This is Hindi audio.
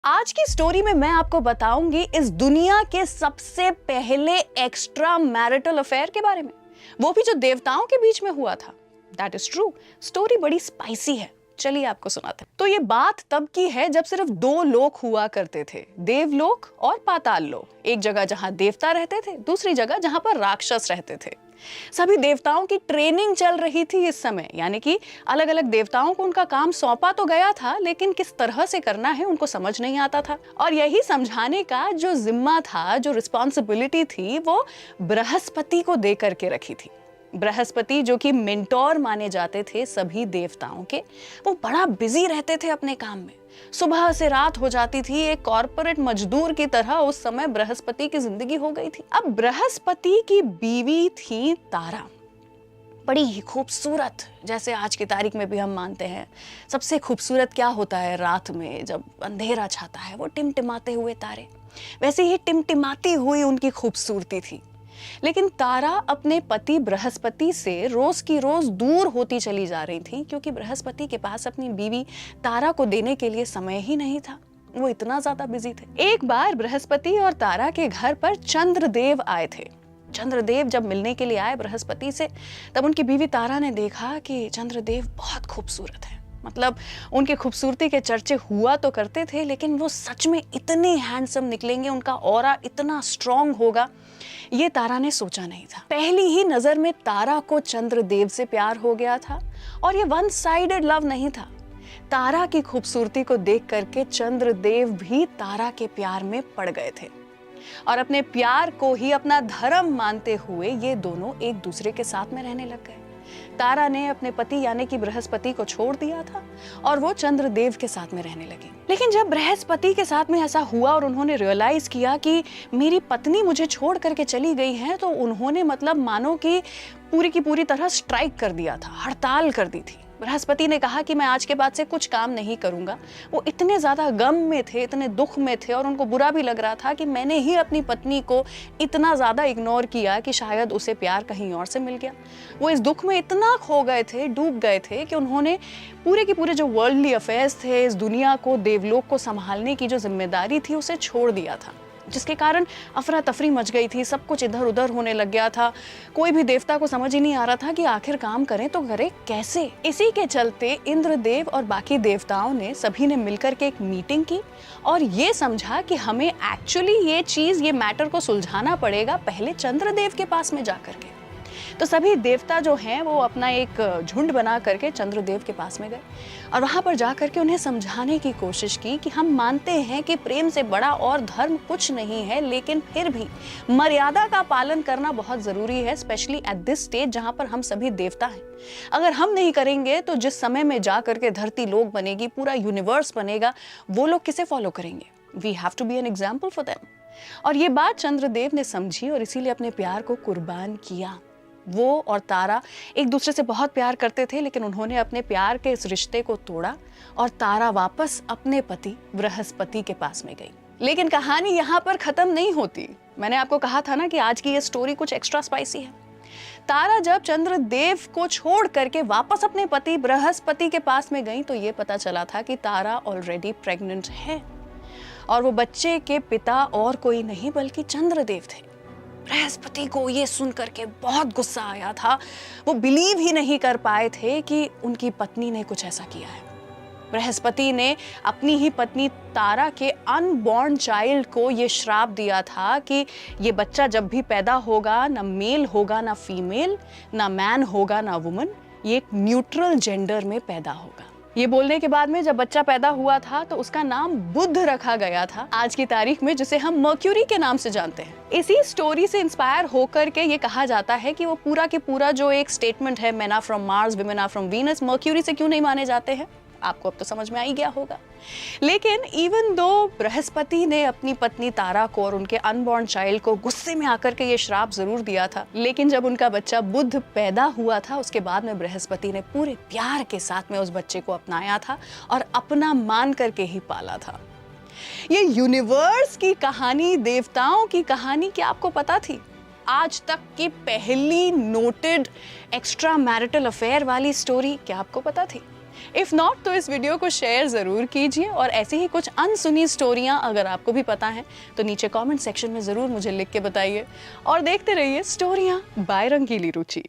आज की स्टोरी में मैं आपको बताऊंगी इस दुनिया के सबसे पहले एक्स्ट्रा मैरिटल अफेयर के बारे में, वो भी जो देवताओं के बीच में हुआ था। That is true. स्टोरी बड़ी स्पाइसी है, चलिए आपको सुनाते हैं। तो ये बात तब की है जब सिर्फ दो लोक हुआ करते थे, देवलोक और पाताल लोक। एक जगह जहां देवता रहते थे, दूसरी जगह जहां पर राक्षस रहते थे। सभी देवताओं की ट्रेनिंग चल रही थी इस समय, यानी कि अलग अलग देवताओं को उनका काम सौंपा तो गया था, लेकिन किस तरह से करना है उनको समझ नहीं आता था। और यही समझाने का जो जिम्मा था, जो रिस्पॉन्सिबिलिटी थी, वो बृहस्पति को दे करके रखी थी। बृहस्पति जो कि मेंटोर माने जाते थे सभी देवताओं के, वो बड़ा बिजी रहते थे अपने काम में। सुबह से रात हो जाती थी, एक कॉर्पोरेट मजदूर की तरह उस समय बृहस्पति की जिंदगी हो गई थी। अब बृहस्पति की बीवी थी तारा, बड़ी ही खूबसूरत। जैसे आज की तारीख में भी हम मानते हैं सबसे खूबसूरत क्या होता है, रात में जब अंधेरा छाता है वो टिमटिमाते हुए तारे, वैसे ही टिमटिमाती हुई उनकी खूबसूरती थी। लेकिन तारा अपने पति बृहस्पति से रोज की रोज दूर होती चली जा रही थी, क्योंकि बृहस्पति के पास अपनी बीवी तारा को देने के लिए समय ही नहीं था, वो इतना ज्यादा बिजी थे। एक बार बृहस्पति और तारा के घर पर चंद्रदेव आए थे। चंद्रदेव जब मिलने के लिए आए बृहस्पति से, तब उनकी बीवी तारा ने देखा कि चंद्रदेव बहुत खूबसूरत है। मतलब उनकी खूबसूरती के चर्चे हुआ तो करते थे, लेकिन वो सच में इतने हैंडसम निकलेंगे, उनका ऑरा इतना स्ट्रॉन्ग होगा, ये तारा ने सोचा नहीं था। पहली ही नजर में तारा को चंद्रदेव से प्यार हो गया था, और ये वन साइडेड लव नहीं था। तारा की खूबसूरती को देख करके चंद्रदेव भी तारा के प्यार में पड़ गए थे, और अपने प्यार को ही अपना धर्म मानते हुए ये दोनों एक दूसरे के साथ में रहने लग गए। तारा ने अपने पति यानी कि बृहस्पति को छोड़ दिया था, और वो चंद्रदेव के साथ में रहने लगी। लेकिन जब बृहस्पति के साथ में ऐसा हुआ और उन्होंने रियलाइज किया कि मेरी पत्नी मुझे छोड़ करके चली गई है, तो उन्होंने मतलब मानो कि पूरी की पूरी तरह स्ट्राइक कर दिया था, हड़ताल कर दी थी। बृहस्पति ने कहा कि मैं आज के बाद से कुछ काम नहीं करूंगा। वो इतने ज्यादा गम में थे, इतने दुख में थे, और उनको बुरा भी लग रहा था कि मैंने ही अपनी पत्नी को इतना ज्यादा इग्नोर किया कि शायद उसे प्यार कहीं और से मिल गया। वो इस दुख में इतना खो गए थे, डूब गए थे, कि उन्होंने पूरे के पूरे जो वर्ल्डली अफेयर्स थे, इस दुनिया को, देवलोक को संभालने की जो जिम्मेदारी थी, उसे छोड़ दिया था, जिसके कारण अफरा तफरी मच गई थी। सब कुछ इधर उधर होने लग गया था। कोई भी देवता को समझ ही नहीं आ रहा था कि आखिर काम करें तो करें कैसे। इसी के चलते इंद्रदेव और बाकी देवताओं ने सभी ने मिलकर के एक मीटिंग की, और ये समझा कि हमें एक्चुअली ये मैटर को सुलझाना पड़ेगा पहले चंद्रदेव के पास में जाकर के। तो सभी देवता जो हैं वो अपना एक झुंड बना करके चंद्रदेव के पास में गए, और वहां पर जाकर के उन्हें समझाने की कोशिश की कि हम मानते हैं कि प्रेम से बड़ा और धर्म कुछ नहीं है, लेकिन फिर भी मर्यादा का पालन करना बहुत जरूरी है, स्पेशली एट दिस स्टेज जहां पर हम सभी देवता हैं। अगर हम नहीं करेंगे तो जिस समय में जा करके धरती लोक बनेगी, पूरा यूनिवर्स बनेगा, वो लोग किसे फॉलो करेंगे? We have to be an example for them. और ये बात चंद्रदेव ने समझी, और इसीलिए अपने प्यार को कुर्बान किया। वो और तारा एक दूसरे से बहुत प्यार करते थे, लेकिन उन्होंने अपने प्यार के इस रिश्ते को तोड़ा, और तारा वापस अपने पति बृहस्पति के पास में गई। लेकिन कहानी यहाँ पर खत्म नहीं होती। मैंने आपको कहा था ना कि आज की ये स्टोरी कुछ एक्स्ट्रा स्पाइसी है। तारा जब चंद्रदेव को छोड़ करके वापस अपने पति बृहस्पति के पास में गई, तो ये पता चला था कि तारा ऑलरेडी प्रेग्नेंट है, और वो बच्चे के पिता और कोई नहीं बल्कि चंद्रदेव थे। बृहस्पति को ये सुन करके बहुत गुस्सा आया था। वो बिलीव ही नहीं कर पाए थे कि उनकी पत्नी ने कुछ ऐसा किया है। बृहस्पति ने अपनी ही पत्नी तारा के अनबॉर्न चाइल्ड को ये श्राप दिया था कि ये बच्चा जब भी पैदा होगा, ना मेल होगा ना फीमेल, ना मैन होगा ना वुमन, ये एक न्यूट्रल जेंडर में पैदा होगा। ये बोलने के बाद में जब बच्चा पैदा हुआ था, तो उसका नाम बुध रखा गया था आज की तारीख में, जिसे हम मर्क्यूरी के नाम से जानते हैं। इसी स्टोरी से इंस्पायर होकर के ये कहा जाता है कि वो पूरा के पूरा जो एक स्टेटमेंट है, men are from Mars, women are from Venus, Mercury से क्यों नहीं माने जाते हैं, आपको अब तो समझ में आ ही गया होगा। लेकिन इवन दो बृहस्पति ने अपनी पत्नी तारा को और उनके अनबॉर्न चाइल्ड को गुस्से में आकर के ये श्राप जरूर दिया था, लेकिन जब उनका बच्चा बुध पैदा हुआ था, उसके बाद में बृहस्पति ने पूरे प्यार के साथ में उस बच्चे को अपनाया था और अपना मान करके ही पाला था। ये यूनिवर्स की कहानी, देवताओं की कहानी, क्या आपको पता थी? आज तक की पहली नोटेड एक्स्ट्रा मैरिटल अफेयर वाली स्टोरी, क्या आपको पता थी? इफ़ नॉट तो इस वीडियो को शेयर ज़रूर कीजिए और ऐसी ही कुछ अनसुनी स्टोरियाँ अगर आपको भी पता हैं तो नीचे कमेंट सेक्शन में ज़रूर मुझे लिख के बताइए और देखते रहिए स्टोरियाँ बाय रंगीली रुचि।